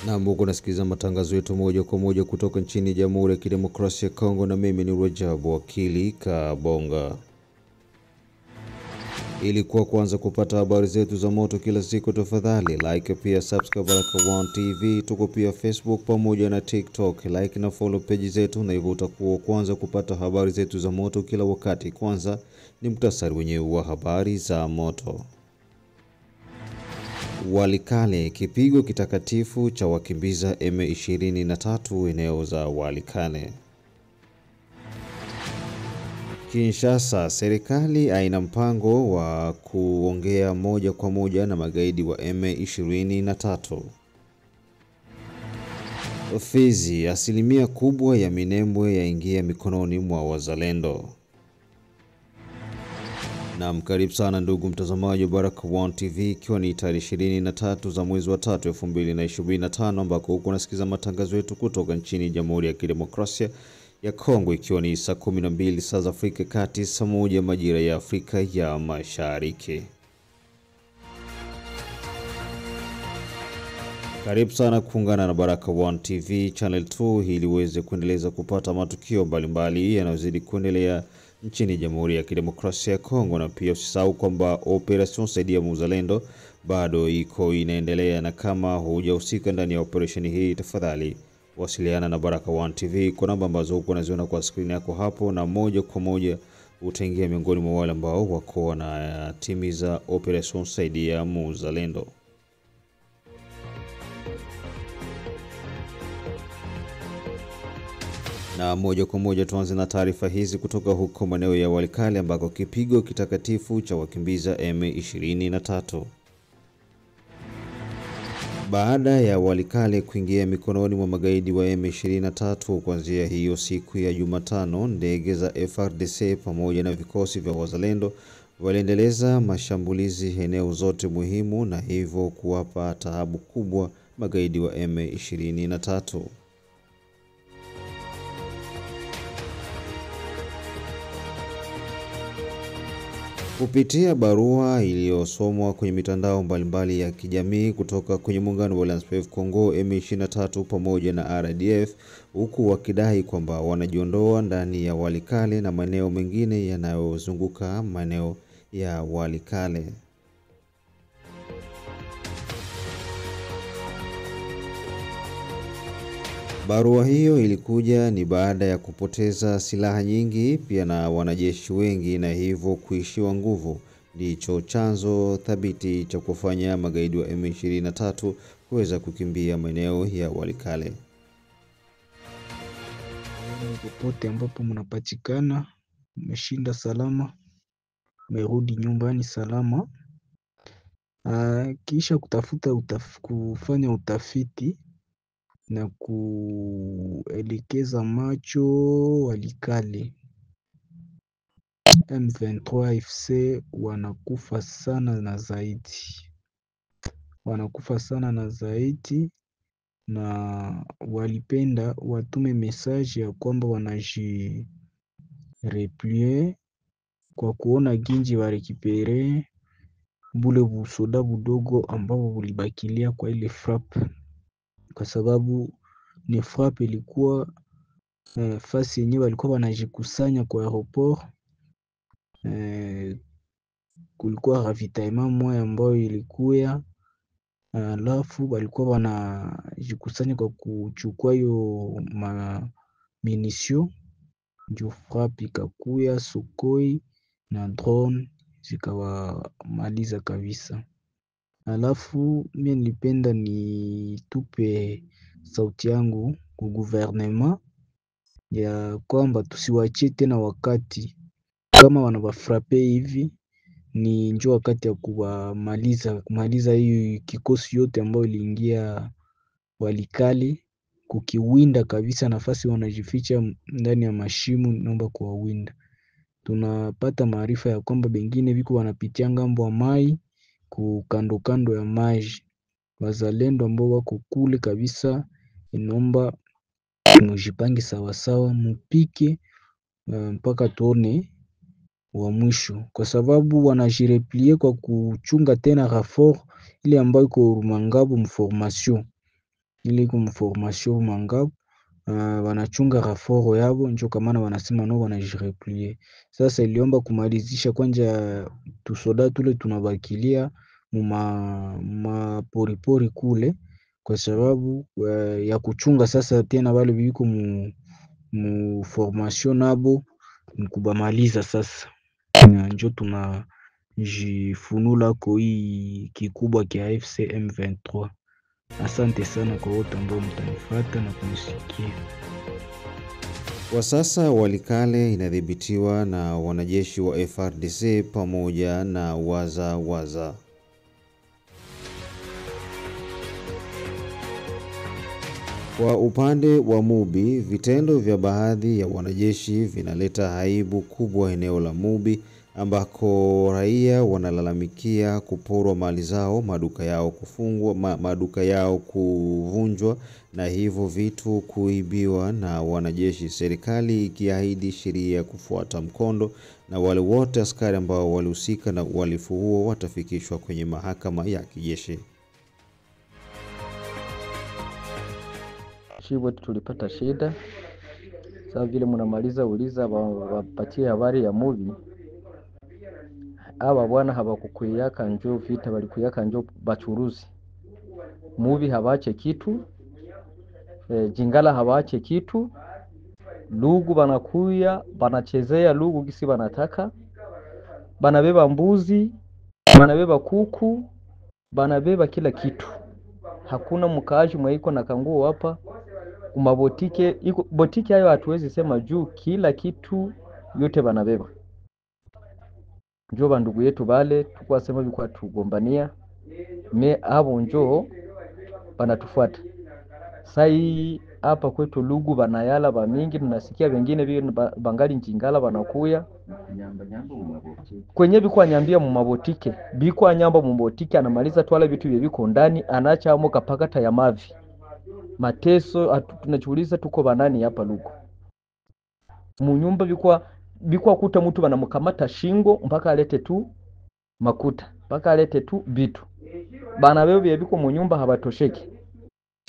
Na mbuku nasikiliza matangazo yetu moja kwa moja kutoka nchini Jamhuri ya Kidemokrasia ya Kongo, na mimi ni Rajabu Wakili Kabonga. Ili kuanza kupata habari zetu za moto kila siku, tafadhali like pia subscribe Baraka1 TV. Tuko pia Facebook pamoja na TikTok. Like na follow page zetu na hivyo utakuwa kwanza kupata habari zetu za moto kila wakati. Kwanza ni muhtasari wenyewe wa habari za moto. Walikale, kipigo kitakatifu cha wakimbiza M23 eneo za Walikale. Kinshasa, serikali haina mpango wa kuongea moja kwa moja na magaidi wa M23. Fizi, asilimia kubwa ya Minembwe yaingia mikononi mwa wazalendo. Na karibu sana ndugu mtazamaji wa Baraka1 TV, ikiwa ni tarehe 23 za mwezi wa 3 2025, ambako huko unasikiza matangazo yetu kutoka nchini Jamhuri ya Kidemokrasia ya Kongo, ikiwa ni saa 12 saa za Afrika Kati, saa 1 majira ya Afrika ya Mashariki. Karibu sana kuungana na Baraka1 TV channel 2 ili uweze kuendeleza kupata matukio mbalimbali yanayozidi kuendelea nchini Jamhuri ya Kidemokrasia ya Kongo, na pia usisahau kwamba operation Saidia Muzalendo bado inaendelea, na kama hujahusika ndani ya operation hii, tafadhali wasiliana na Baraka1 TV kwa namba ambazo uko unaziona kwa screen yako hapo, na moja kwa moja utaingia miongoni mwa wale ambao wako na timiza operation Saidia Muzalendo. Na moja kwa moja tuanze na taarifa hizi kutoka huko maeneo ya Walikale, ambako kipigo kitakatifu cha wakimbiza M23. Baada ya Walikale kuingia mikononi mwa magaidi wa M23 kuanzia hiyo siku ya Jumatano, ndege za FARDC pamoja na vikosi vya wazalendo waliendeleza mashambulizi eneo zote muhimu, na hivyo kuwapa taabu kubwa magaidi wa M23. Kupitia barua iliyosomwa kwenye mitandao mbalimbali ya kijamii kutoka kwenye muungano wa Alliance Fleuve Congo, M23 pamoja na RDF, huku wakidai kwamba wanajiondoa ndani ya Walikale na maeneo mengine yanayozunguka maeneo ya Walikale. Barua hiyo ilikuja ni baada ya kupoteza silaha nyingi pia na wanajeshi wengi, na hivyo kuishiwa nguvu. Ndicho chanzo thabiti cha kufanya magaidi wa M23 kuweza kukimbia maeneo ya Walikale. Popote ambapo mnapatikana, mmeshinda salama, mmerudi nyumbani salama. Kisha kufanya utafiti na kuelekeza macho Walikale. M23 FC wanakufa sana na zaidi, na walipenda watume message ya kwamba wanajireplie kwa kuona ginji warekipere bule busoda budogo ambao bulibakilia kwa ile frap, kwa sababu ni frap ilikuwa fasi yenyewe walikuwa wanajikusanya kwa aeroport. Kulikuwa ravitaillement moja ambayo ilikuya, alafu walikuwa wanajikusanya kwa kuchukua hiyo munition, ndio frap ikakuya Sukhoi na drone zikawamaliza kabisa. Alafu mimi nilipenda nitupe sauti yangu kwa gouvernement ya kwamba tusiwaachie tena, wakati kama wanawafrape hivi ni njoo wakati ya kumaliza hii kikosi yote ambayo iliingia Walikale, kukiwinda kabisa nafasi wanajificha ndani ya mashimu, naomba kuwawinda. Tunapata maarifa ya kwamba bengine biko wanapitia ngambo wa mai kukando kando ya maji. Wazalendo ambao wako kule kabisa, inaomba mujipange sawasawa, mupike mpaka tuone wa mwisho, kwa sababu wanajireplie kwa kuchunga tena rapport ile ambayo iko Rumangabo mformation. ile kumformation mangabo wanachunga raforo yabo, njo kamana wanasema no wanajireplie. Sasa iliomba kumalizisha kwanja tusoda tule tunabakilia maporipori kule, kwa sababu ya kuchunga sasa tena wale biko mu formation nabo mkubamaliza sasa. Njo tunajifunula kwa hii kikubwa kia AFC M23. Asante sana kwa wote ambao mtanifuata na kunisikia. Kwa sasa Walikale inadhibitiwa na wanajeshi wa FARDC pamoja na Waza. Kwa upande wa Mubi, vitendo vya baadhi ya wanajeshi vinaleta aibu kubwa eneo la Mubi, ambako raia wanalalamikia kuporwa mali zao, maduka yao kufungwa, maduka yao kuvunjwa na hivyo vitu kuibiwa na wanajeshi, serikali ikiahidi sheria kufuata mkondo na wale wote askari ambao walihusika na uhalifu huo watafikishwa kwenye mahakama ya kijeshi. Shibo tulipata shida. Sasa vile mnamaliza uliza wapatie habari ya movie. Aba bwana habakukuyaka njoo vita, balikuyaka njoo bachuruzi. Movie habache kitu. Jingala habache kitu. Lugu banakuya, banachezea lugu gisi banataka. Banabeba mbuzi, banabeba kuku, banabeba kila kitu. Hakuna mkaaji mwaiko na kanguo hapa. Umabotike, botike hayo hatuwezi sema juu kila kitu yote banabeba. Njoo bandugu yetu bale tukua sema bikuwa tugombania. Me abo njoo banatufuata. Sai hapa kwetu lugu banayala ba mingi, tunasikia wengine bangali njingala banakuya. Kwenye bikuwa nyambia mu mabotike, bikuwa nyamba mu mabotike anamaliza twala vitu biko ndani, anacha amo kapakata ya mavi. Mateso tunachuliza tuko banani hapa lugu. Munyumba bikuwa kuta mtu banamukamata shingo mpaka alete tu makuta, mpaka alete tu bitu. Bana bebe biko munyumba habatosheki.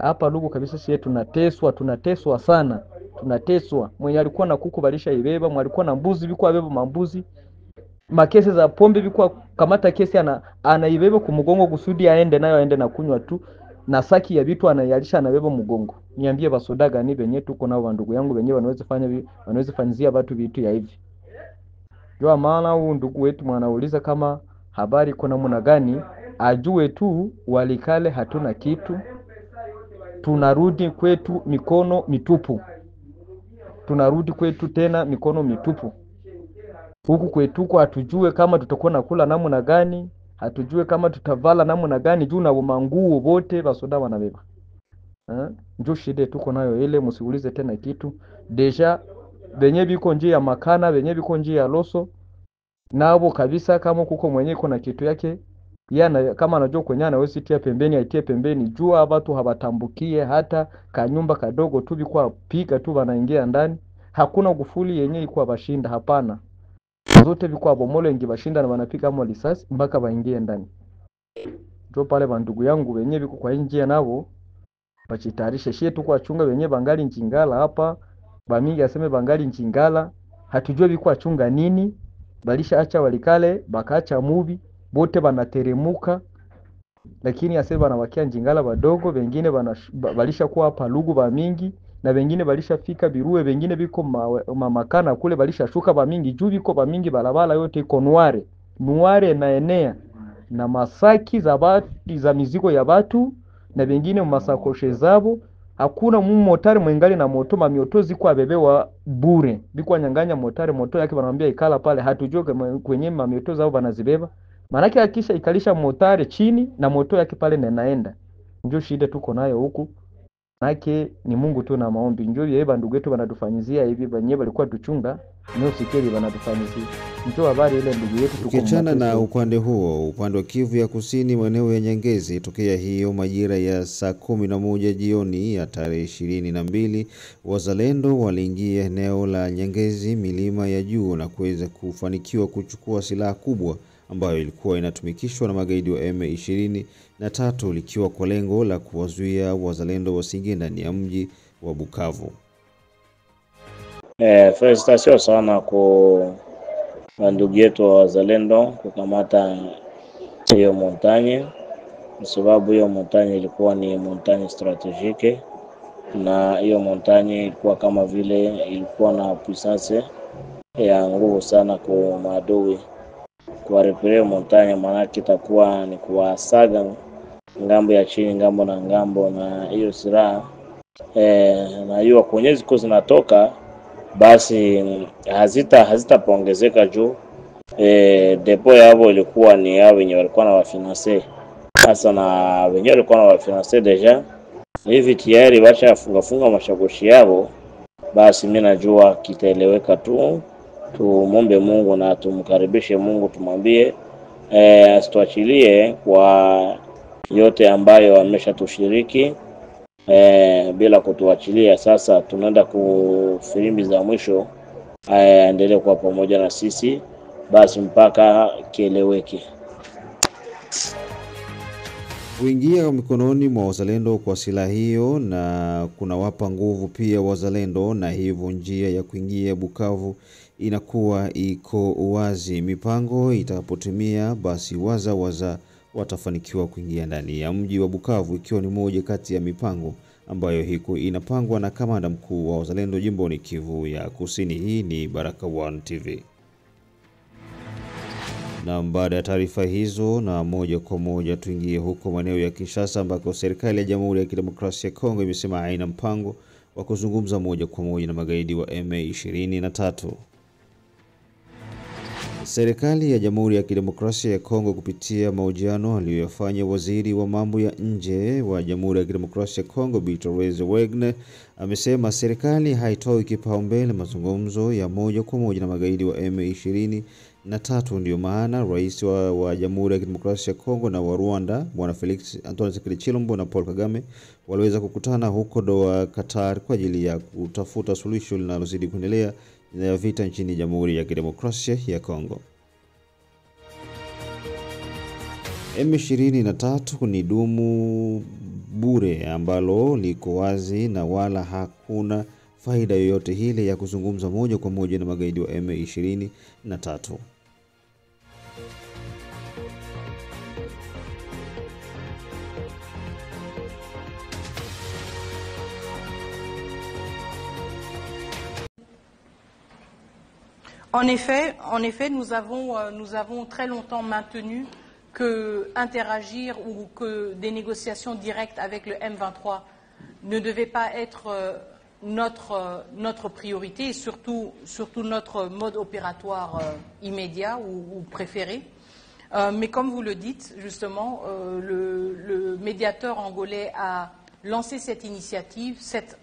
Hapa lugu kabisa sisi tunateswa sana. Tunateswa. Mwenye alikuwa na kuku balisha ibeba, mwenye alikuwa na mbuzi bikuwa beba mambuzi. Makesi za pombe bikuwa kamata kesi anaibeba kumugongo kusudi aende na kunywa tu. Na saki ya vitu anayalisha anabeba mugongo. Niambie basoda gani benye tuko nao ndugu yangu benye wanaweza fanyizia watu vitu ya hivi. Jua maana huu ndugu wetu mwanauliza kama habari kuna namna gani, ajue tu Walikale hatuna kitu. Tunarudi kwetu mikono mitupu. Tunarudi kwetu tena mikono mitupu. Huku kwetu kwa hatujue kama tutakuwa nakula namna gani, hatujue kama tutavala namna gani, juu na manguo wote basoda wanabeba. Njoo shida tuko nayo ile, msiulize tena kitu. Deja benye biko njia ya Makana, benye biko njia ya Loso, nabo kabisa kama kuko mwenye kuna kitu yake, yana kama anajua kwenye anaweza tia pembeni, aitie pembeni. Jua watu hawatambukie hata kanyumba kadogo tu bikuwa piga tu wanaingia ndani. Hakuna kufuli yenye ikuwa bashinda, hapana. Zote bikuwa bomole ingi bashinda na wanapika mo risasi mpaka waingie ndani. Ndio pale bandugu yangu wenye biko kwa njia nabo bachitarishe shetu kwa chunga wenye bangali nchingala hapa. Bamingi aseme bangali nchingala, hatujue bikuwa chunga nini. Balisha acha Walikale, bakaacha Mubi, bote banateremuka. Lakini aseme banawakia njingala badogo, wengine balisha kuwa hapa lugu bamingi, na wengine balisha fika Biruwe, wengine biko Makana kule balisha shuka bamingi, juu biko bamingi balabala yote iko nuare na enea na masaki za mizigo ya batu, na wengine masakoshe zabo. Hakuna motari mwengali na moto, mamioto zikuwa bebewa bure. Bikuwa nyanganya moto yake banamwambia ikala pale, hatujue kwenye mamioto zao banazibeba. Manake akisha ikalisha motari chini na moto yake pale naenda. Njoo shida tuko nayo huku. Manake ni Mungu tu na maombi. Njoo yeye ndugu yetu banatufanyizia hivi, banyewe walikuwa tuchunga, ndio sikeli banatufanyizia. Njoo habari ile ndugu yetu tuko. Ukiachana na upande huo, upande wa Kivu ya Kusini, maeneo ya Nyangezi, tokea hiyo majira ya saa 11 jioni ya tarehe 22, wazalendo waliingia eneo la Nyangezi milima ya juu na kuweza kufanikiwa kuchukua silaha kubwa ambayo ilikuwa inatumikishwa na magaidi wa M23 likiwa kwa lengo la kuwazuia wazalendo wasiingie ndani ya mji wa Bukavu. Felicitation sana kwa ndugu yetu wa wazalendo kukamata hiyo montagne, kwa sababu hiyo montagne ilikuwa ni montagne strategique, na hiyo montagne ilikuwa kama vile ilikuwa na puissance ya nguvu sana kwa maadui. Kwa repere montagne maana itakuwa ni kuwasaga ngambo ya chini, ngambo na ngambo, na hiyo silaha na hiyo kwenye ziko zinatoka basi hazitaongezeka juu depo yao ilikuwa ni yao wenye walikuwa na wafinance. Sasa na wenye walikuwa na wafinance deja hivi tayari bacha funga mashakoshi yao, basi mimi najua kitaeleweka tu. Tumombe Mungu na tumkaribishe Mungu, tumwambie asituachilie kwa yote ambayo ameshatushiriki bila kutuachilia. Sasa tunaenda kufilimbi za mwisho, endelee kuwa pamoja na sisi basi mpaka kieleweke. Kuingia mikononi mwa wazalendo kwa silaha hiyo na kunawapa nguvu pia wazalendo, na hivyo njia ya kuingia Bukavu inakuwa iko wazi. Mipango itakapotimia, basi waza watafanikiwa kuingia ndani ya mji wa Bukavu, ikiwa ni moja kati ya mipango ambayo hiko inapangwa na kamanda mkuu wa wazalendo jimboni Kivu ya Kusini. Hii ni Baraka1 TV. Na baada ya taarifa hizo, na moja kwa moja tuingie huko maeneo ya Kinshasa, ambako serikali ya Jamhuri ya Kidemokrasia ya Kongo imesema haina mpango wa kuzungumza moja kwa moja na magaidi wa M23. Serikali ya Jamhuri ya Kidemokrasia ya Kongo kupitia mahojiano aliyofanya waziri wa mambo ya nje wa Jamhuri ya Kidemokrasia ya Kongo Therese Wagner amesema serikali haitoi kipaumbele mazungumzo ya moja kwa moja na magaidi wa M23. Ndio maana rais wa Jamhuri ya Kidemokrasia ya Kongo na wa Rwanda Bwana Felix Antoine Tshisekedi Tshilombo na Paul Kagame waliweza kukutana huko Doha, Qatar, kwa ajili ya kutafuta suluhisho linalozidi kuendelea ya vita nchini Jamhuri ya Kidemokrasia ya Kongo. M23 ni dumu bure ambalo liko wazi na wala hakuna faida yoyote ile ya kuzungumza moja kwa moja na magaidi wa M23. En effet, nous avons très longtemps maintenu que interagir ou que des négociations directes avec le M23 ne devaient pas être notre priorité et surtout notre mode opératoire immédiat ou préféré. Mais comme vous le dites, justement, le médiateur angolais a lancé cette initiative, cette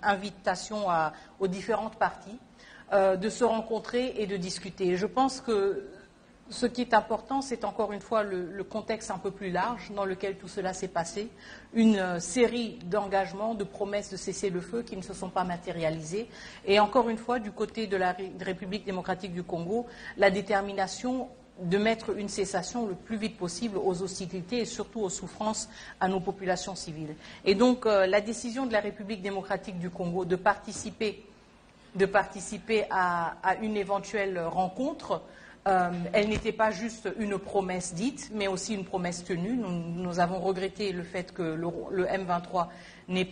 invitation aux différentes parties de se rencontrer et de discuter. Je pense que ce qui est important, c'est encore une fois le contexte un peu plus large dans lequel tout cela s'est passé. Une série d'engagements, de promesses de cessez-le-feu qui ne se sont pas matérialisées. Et encore une fois, du côté de la République démocratique du Congo, la détermination de mettre une cessation le plus vite possible aux hostilités et surtout aux souffrances à nos populations civiles. Et donc, la décision de la République démocratique du Congo de participer à une éventuelle rencontre, elle n'était pas juste une promesse dite, mais aussi une promesse tenue. Nous avons regretté le fait que le M23 n'ait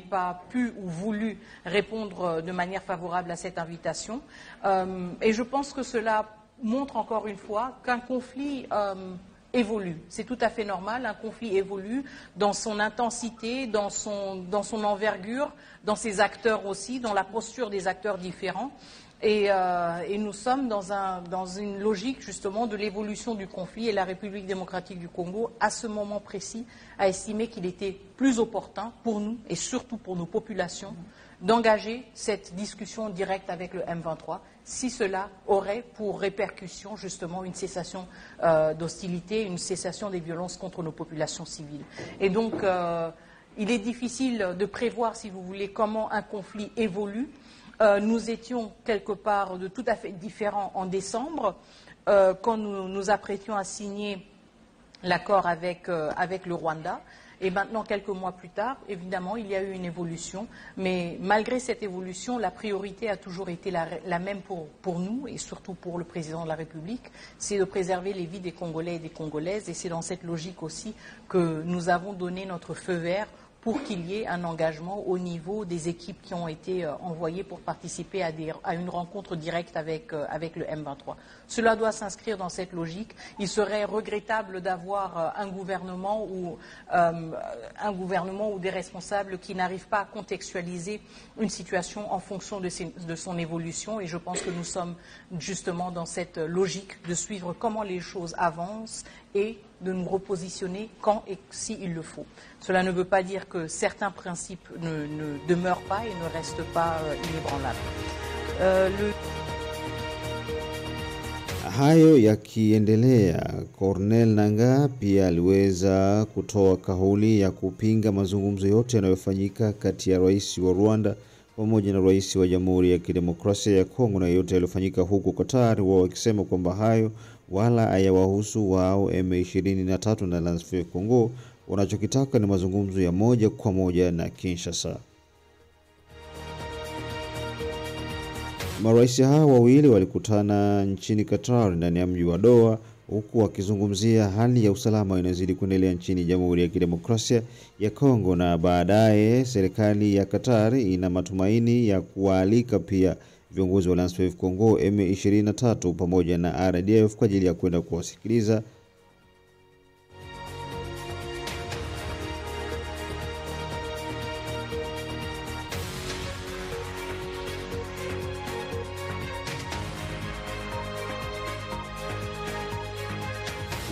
pas pu ou voulu répondre de manière favorable à cette invitation. Et je pense que cela montre encore une fois qu'un conflit évolue. C'est tout à fait normal, un conflit évolue dans son intensité, dans son envergure, dans ses acteurs aussi, dans la posture des acteurs différents. Et nous sommes dans une logique justement de l'évolution du conflit, et la République démocratique du Congo, à ce moment précis, a estimé qu'il était plus opportun pour nous et surtout pour nos populations d'engager cette discussion directe avec le M23 si cela aurait pour répercussion justement une cessation d'hostilité, une cessation des violences contre nos populations civiles. Et donc, il est difficile de prévoir, si vous voulez, comment un conflit évolue. Nous étions quelque part de tout à fait différents en décembre, quand nous nous apprêtions à signer l'accord avec le Rwanda. Et maintenant, quelques mois plus tard, évidemment, il y a eu une évolution. Mais malgré cette évolution, la priorité a toujours été la même pour nous et surtout pour le président de la République. C'est de préserver les vies des Congolais et des Congolaises. Et c'est dans cette logique aussi que nous avons donné notre feu vert pour qu'il y ait un engagement au niveau des équipes qui ont été envoyées pour participer à une rencontre directe avec le M23. Cela doit s'inscrire dans cette logique. Il serait regrettable d'avoir un gouvernement ou des responsables qui n'arrivent pas à contextualiser une situation en fonction de son évolution. Et je pense que nous sommes justement dans cette logique de suivre comment les choses avancent et de nous repositionner quand et s'il le faut. Cela ne veut pas dire que certains principes ne demeurent pas et ne restent pas inébranlables. Hayo yakiendelea, Corneille Nangaa pia aliweza kutoa kauli ya kupinga mazungumzo yote yanayofanyika kati ya rais wa Rwanda pamoja na rais wa Jamhuri ya Kidemokrasia ya Kongo na yote yaliyofanyika huko Qatar, wao wakisema kwamba hayo wala hayawahusu wao M23 na Alliance Congo. Wanachokitaka ni mazungumzo ya moja kwa moja na Kinshasa. Marais hao wawili walikutana nchini Qatar ndani ya mji wa Doha, huku wakizungumzia hali ya usalama inazidi kuendelea nchini Jamhuri ya Kidemokrasia ya Kongo, na baadaye serikali ya Qatar ina matumaini ya kualika pia viongozi wa Alliance Congo M23 pamoja na RDF kwa ajili ya kwenda kuwasikiliza.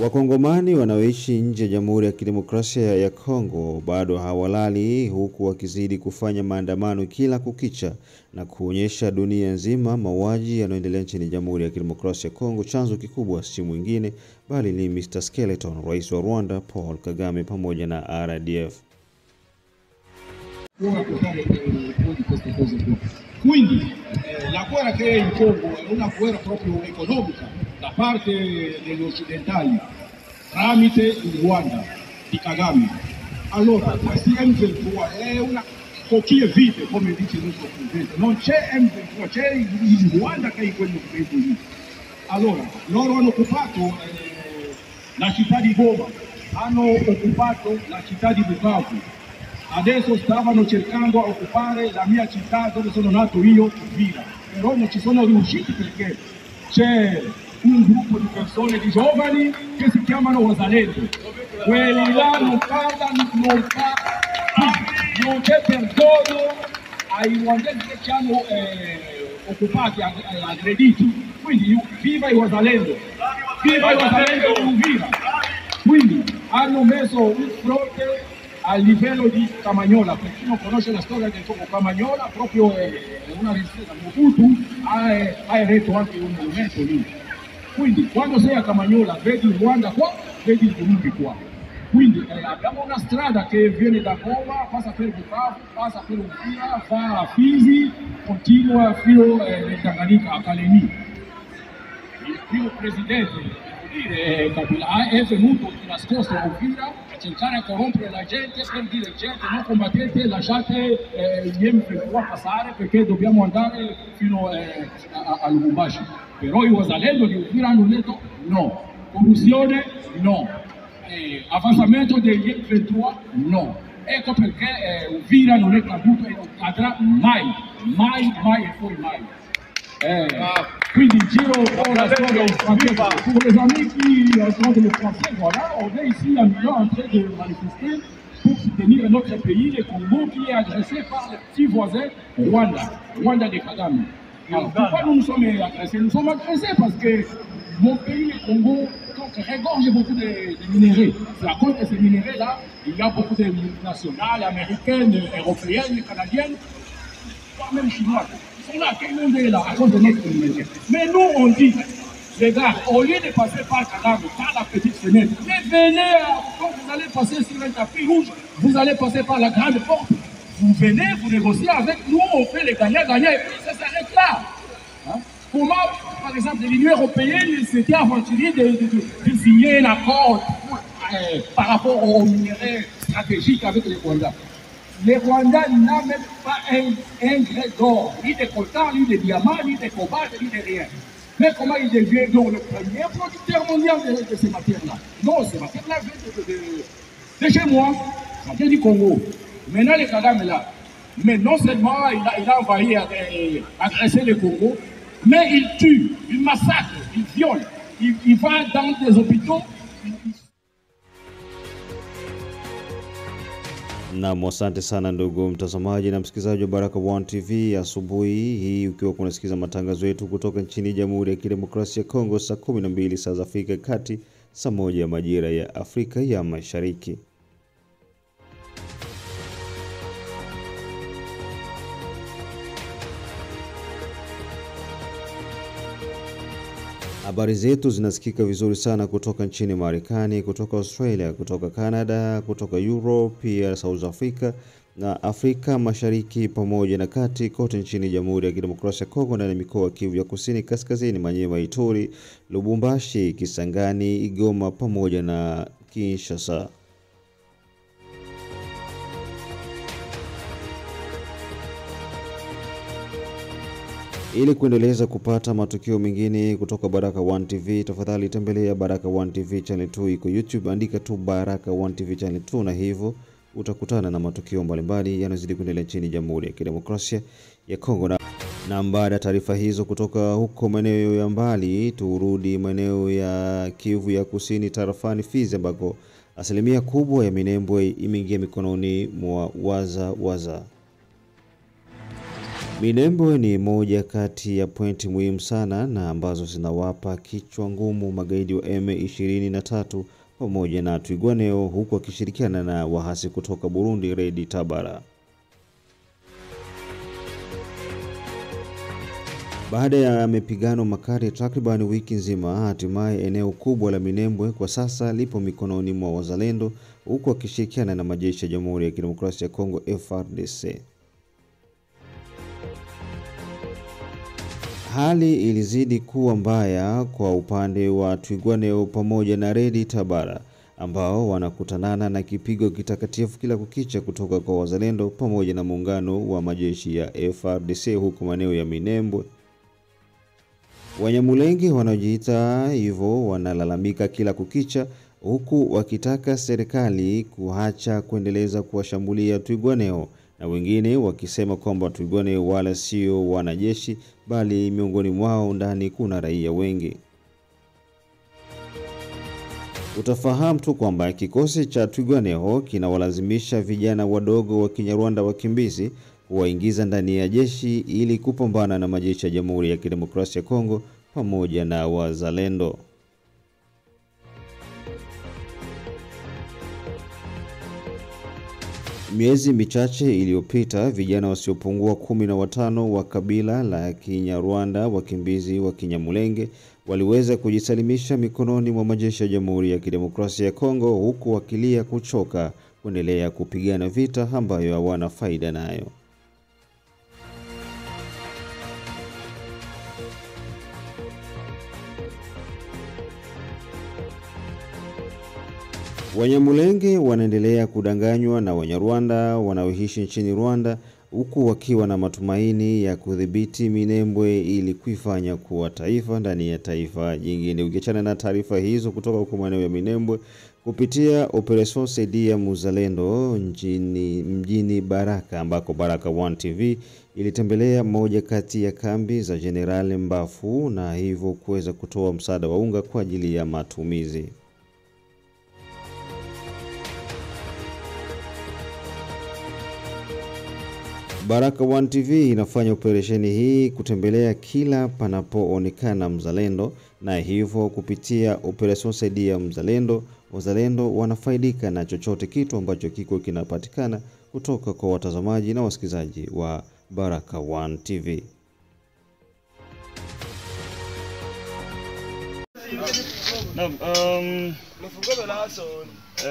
Wakongomani wanaoishi nje ya Jamhuri ya Kidemokrasia ya Kongo bado hawalali, huku wakizidi kufanya maandamano kila kukicha na kuonyesha dunia nzima mauaji yanayoendelea nchini Jamhuri ya Kidemokrasia ya Kongo. Chanzo kikubwa si mwingine bali ni Mr. Skeleton, rais wa Rwanda Paul Kagame pamoja na RDF. Quindi la guerra che è in Congo è una guerra proprio economica da parte degli occidentali tramite il Rwanda di Kagame. Allora, questi M23 è una coquille vide, come dice il nostro presidente. Non c'è M23, c'è il Rwanda che è in quel momento lì. Allora, loro hanno occupato la città di Goma, hanno occupato la città di Bukavu. Adesso stavano cercando a occupare la mia città dove sono nato io, Uvira, però non ci sono riusciti perché c'è un gruppo di persone, di giovani, che si chiamano Wazalendo. Quelli là non parlano, non c'è perdono ai rwandesi che ci hanno occupati, aggrediti. Quindi viva i Wazalendo, viva i Wazalendo di Uvira. Quindi hanno messo un fronte a livello di Camagnola. Per chi non conosce la storia del Congo, Camagnola proprio è una riserva. Mobutu ha eretto anche un monumento lì. Quindi quando sei a Camagnola vedi il Rwanda qua, vedi il Burundi qua. Quindi abbiamo una strada che viene da Goma, passa per Bukavu, passa per Uvira, va a Fizi, continua fino nel Tanganyika a Kalemi. Il primo presidente Kabila è venuto di nascosto a Uvira a cercare a corrompere la gente per dire gente non combattete, lasciate gli M23 passare perché dobbiamo andare fino a Lubumbashi. Però i Wazalendo di Uvira hanno detto no, corruzione no, avanzamento degli M23 no. Ecco perché Uvira non è caduto e non cadrà mai, mai, mai e poi mai. Quindi giro pour la storia pour les amis qui entendent le français, voilà, on est ici à Milan en train de manifester pour soutenir notre pays, le Congo, qui est agressé par le petit voisin Rwanda de Kagame. Alors, pourquoi nous sommes agressés? Nous sommes agressés parce que mon pays, le Congo, regorge beaucoup de minéraux. C'est à cause de ces minéraux-là, il y a beaucoup de multinationales, américaines, européennes, canadiennes, voire même chinoises. Ils sont là, tout le monde est là à cause de notre minéraux. Mais nous, on dit, les gars, au lieu de passer par Kagame, par la petite fenêtre, mais venez, quand vous allez passer sur un tapis rouge, vous allez passer par la grande porte. Vous venez, vous négociez avec nous, on fait les gagnants-gagnants, et puis ça s'arrête là. Hein? Comment, par exemple, l'Union européenne s'était aventurée de signer un accord par rapport aux minerais stratégiques avec les Rwandais. Les Rwandais n'ont même pas un grès d'or, ni de coltan, ni de diamants, ni de cobalt, ni de rien. Mais comment il devient donc le premier producteur mondial de ces matières-là? Non, ces matières-là viennent de chez moi, ça vient du Congo. Maintenant, les Kagame là, mais non seulement il a envahi, agressé le Congo, mais il tue, il massacre, il viole, il va dans des hôpitaux. Naam, asante sana ndugu mtazamaji na msikilizaji wa Baraka1 TV asubuhi hii ukiwa kunasikiza matangazo yetu kutoka nchini Jamhuri ya Kidemokrasia ya Kongo saa 12 saa za Afrika Kati, saa 1 ya majira ya Afrika ya Mashariki. Habari zetu zinasikika vizuri sana kutoka nchini Marekani, kutoka Australia, kutoka Canada, kutoka Europe, pia South Africa na Afrika Mashariki pamoja na Kati, kote nchini Jamhuri ya Kidemokrasia ya Kongo na mikoa Kivu ya Kusini, Kaskazini, Manyema, Ituri, Lubumbashi, Kisangani, Igoma pamoja na Kinshasa. Ili kuendeleza kupata matukio mengine kutoka Baraka1 TV, tafadhali tembelea Baraka1 TV channel 2 iko YouTube, andika tu Baraka1 TV channel 2 na hivyo utakutana na matukio mbalimbali yanayozidi kuendelea nchini Jamhuri ya Kidemokrasia ya Kongo. Na baada ya taarifa hizo kutoka huko maeneo ya mbali, turudi maeneo ya Kivu ya Kusini tarafani Fizi ambako asilimia kubwa ya Minembwe imeingia mikononi mwa waza. Minembwe ni moja kati ya pointi muhimu sana na ambazo zinawapa kichwa ngumu magaidi wa M23 pamoja na Twirwaneho, huku wakishirikiana na wahasi kutoka Burundi Red Tabara. Baada ya mapigano makali takriban wiki nzima, hatimaye eneo kubwa la Minembwe kwa sasa lipo mikononi mwa wazalendo, huku wakishirikiana na majeshi ya Jamhuri ya Kidemokrasia ya Kongo FARDC. Hali ilizidi kuwa mbaya kwa upande wa Twirwaneho pamoja na Red Tabara ambao wanakutanana na kipigo kitakatifu kila kukicha kutoka kwa wazalendo pamoja na muungano wa majeshi ya FARDC huko maeneo ya Minembwe. Wanyamulenge wanaojiita hivyo wanalalamika kila kukicha, huku wakitaka serikali kuacha kuendeleza kuwashambulia Twirwaneho, na wengine wakisema kwamba Twirwaneho wala sio wanajeshi bali miongoni mwao ndani kuna raia wengi. Utafahamu tu kwamba kikosi cha Twirwaneho kinawalazimisha vijana wadogo wa Kinyarwanda wakimbizi kuwaingiza ndani ya jeshi ili kupambana na majeshi ya Jamhuri ya Kidemokrasia ya Kongo pamoja na wazalendo. Miezi michache iliyopita, vijana wasiopungua 15 wa kabila la Kinyarwanda wakimbizi wa Kinyamulenge waliweza kujisalimisha mikononi mwa majeshi ya Jamhuri ya Kidemokrasia ya Kongo, huku wakilia kuchoka kuendelea kupigana vita ambayo hawana faida nayo. Wanyamulenge wanaendelea kudanganywa na Wanyarwanda wanaoishi nchini Rwanda, huku wakiwa na matumaini ya kudhibiti Minembwe ili kuifanya kuwa taifa ndani ya taifa jingine. Ukiachana na taarifa hizo kutoka huko maeneo ya Minembwe, kupitia Operation Saidia Muzalendo mjini Baraka ambako Baraka1 TV ilitembelea moja kati ya kambi za General Mbafu na hivyo kuweza kutoa msaada wa unga kwa ajili ya matumizi. Baraka1 TV inafanya operesheni hii kutembelea kila panapoonekana mzalendo, na hivyo kupitia Operation Saidia Mzalendo, wazalendo wanafaidika na chochote kitu ambacho kiko kinapatikana kutoka kwa watazamaji na wasikizaji wa Baraka1 TV.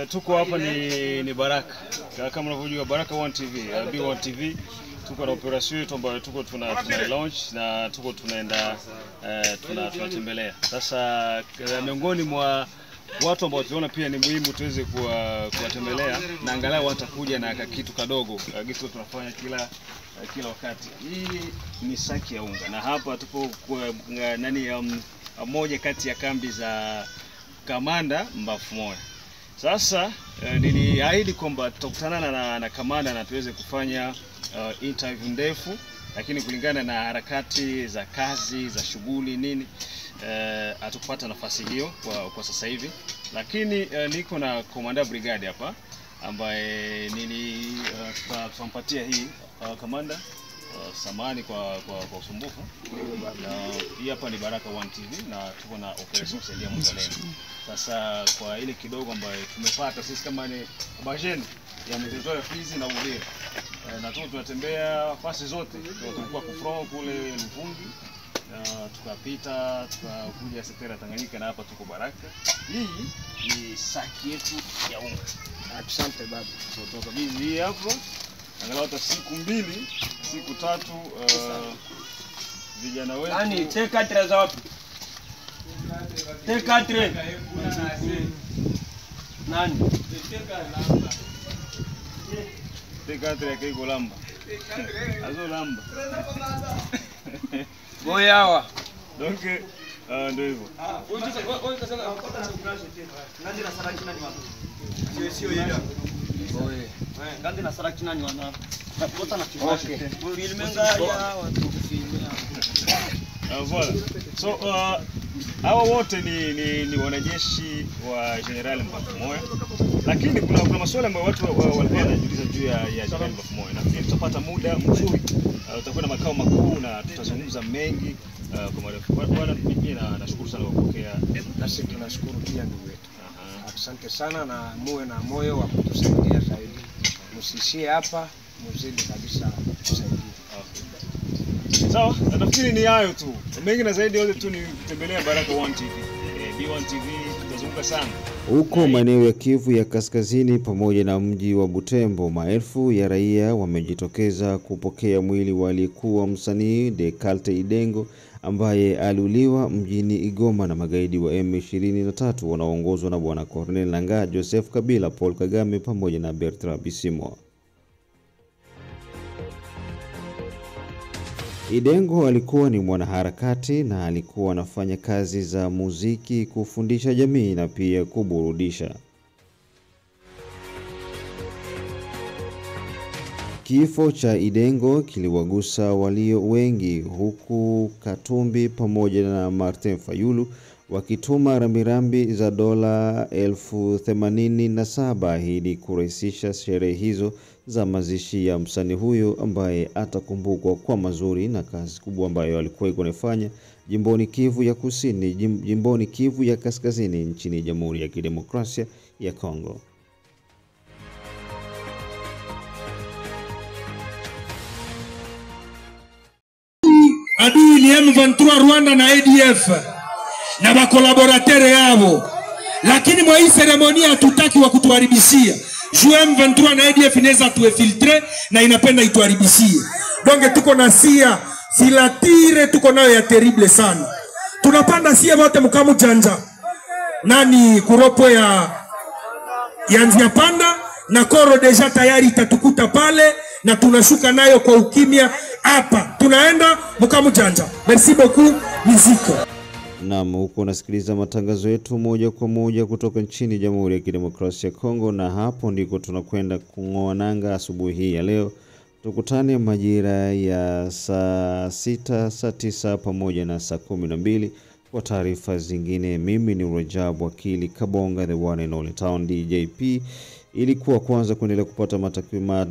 Tuko hapa ni Baraka. Kama unavyojua Baraka1 TV, B1 TV, tuko na operation yetu ambayo tuko tuna launch na tuko tunaenda tunatembelea. Sasa miongoni mwa watu ambao tunaona pia ni muhimu tuweze kuwatembelea na angalau watakuja na kitu kadogo kitu tunafanya kila wakati. Hii ni saki ya unga na hapa tupo moja kati ya kambi za kamanda Mbafu Moyo. Sasa niliahidi kwamba tutakutana na kamanda na tuweze kufanya interview ndefu, lakini kulingana na harakati za kazi za shughuli nini hatukupata nafasi hiyo kwa sasa hivi, lakini niko na komanda brigade hapa ambaye tutampatia hii kamanda samani kwa usumbufu. Na hii hapa ni Baraka One TV na tuko na operation Saidia Mzalendo. Sasa kwa ile kidogo ambayo tumepata sisi kama ni bajeni ya mchezo ya Fizi na Uvira, na tunatembea fasi zote, tulikuwa kufront kule Luvungi, tukapita tukakuja sekta ya Tanganyika na hapa tuko Baraka. Hii ni saki yetu ya unga. Asante baba. So tukabidhi hii hapo angalau hata siku 2 siku 3 vijana wetu. Nani teka tre za wapi? Teka tre. Nani? Teka tre kiko lamba. Azo lamba. Boyawa. Donc ndio hivyo. Sio yeye. Oye. Ngandi na saraki nani wana. Tapota na kifashi. Filmenga ya watu kufilmia. Voilà. So hawa wote ni wanajeshi wa General Mbafu Moyo. Lakini kuna maswali ambayo watu walikuwa wanajiuliza juu ya General Mbafu Moyo. Na pia tutapata muda mzuri. Tutakuwa na makao makuu na tutazungumza mengi kwa marefu. Bwana mimi nashukuru sana kwa kupokea. Nasi tunashukuru pia ndugu wetu. Asante sana na muwe na moyo wa kutusaidia zaidi. Msishie hapa, mzidi kabisa kusaidia. Sawa, nafikiri ni hayo tu. Mengi na zaidi yote tu ni kutembelea Baraka One TV. B1 TV tutazunguka sana. Huko maeneo ya Kivu ya Kaskazini pamoja na mji wa Butembo, maelfu ya raia wamejitokeza kupokea mwili wa aliyekuwa msanii Decalte Idengo ambaye aliuliwa mjini Igoma na magaidi wa M23 wanaoongozwa na Bwana Corneille Nangaa, Joseph Kabila, Paul Kagame pamoja na Bertrand Bisimwa. Idengo alikuwa ni mwanaharakati na alikuwa anafanya kazi za muziki, kufundisha jamii na pia kuburudisha. Kifo cha Idengo kiliwagusa walio wengi, huku Katumbi pamoja na Martin Fayulu wakituma rambirambi za dola 87,000 ili kurahisisha sherehe hizo za mazishi ya msanii huyo ambaye atakumbukwa kwa mazuri na kazi kubwa ambayo alikuwa anafanya jimboni Kivu ya Kusini, jimboni Kivu ya Kaskazini nchini Jamhuri ya Kidemokrasia ya Kongo. Adui ni M23 Rwanda na ADF na bakolaboratere yao, lakini mwa hii seremonia hatutaki wa kutuharibishia. M23 na ADF inaweza tuefiltre na inapenda ituharibishie. Donc tuko na sia filatire tuko nayo ya terrible sana. Tunapanda sia wote mkamu janja. Nani kuropo ya Nzia Panda na koro deja tayari itatukuta pale na tunashuka nayo kwa ukimya hapa. Tunaenda mkamu janja. Merci beaucoup muziki. Naam, huko unasikiliza matangazo yetu moja kwa moja kutoka nchini Jamhuri ya Kidemokrasia ya Kongo, na hapo ndiko tunakwenda kung'oa nanga asubuhi hii ya leo. Tukutane majira ya saa 6, saa 9 pamoja na saa 12 kwa taarifa zingine. Mimi ni Rajab Wakili Kabonga, the one and only town DJP. Ili kuwa kwanza kuendelea kupata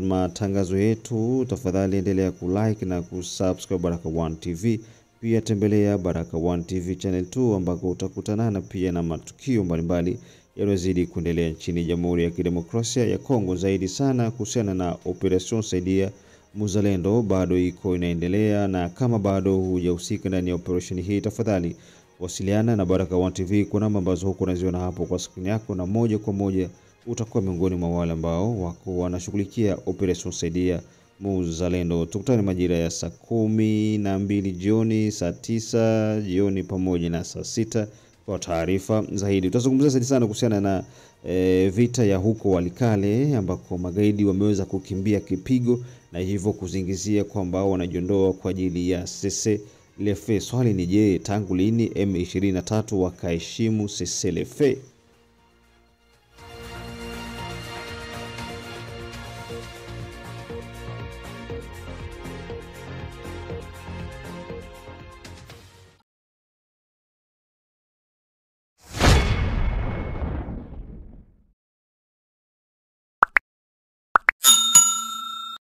matangazo yetu, tafadhali endelea kulike na kusubscribe Baraka One TV. Pia tembelea Baraka One TV Channel 2 ambako utakutana pia na matukio mbalimbali yanayozidi kuendelea nchini Jamhuri ya Kidemokrasia ya Kongo. Zaidi sana kuhusiana na Operation Saidia Mzalendo bado iko inaendelea, na kama bado hujahusika ndani ya operation hii, tafadhali wasiliana na Baraka One TV kwa namba ambazo huko unaziona hapo kwa screen yako, na moja kwa moja utakuwa miongoni mwa wale ambao wako wanashughulikia Operation Saidia Mzalendo. Tukutane majira ya saa 12 jioni, saa 9 jioni pamoja na saa 6 Kwa taarifa zaidi tutazungumzia zaidi sana kuhusiana na vita ya huko Walikale ambako magaidi wameweza kukimbia kipigo na hivyo kuzingizia kwamba wanajiondoa kwa ajili ya CCLF. Swali ni je, tangu lini M23 wakaheshimu CCLF?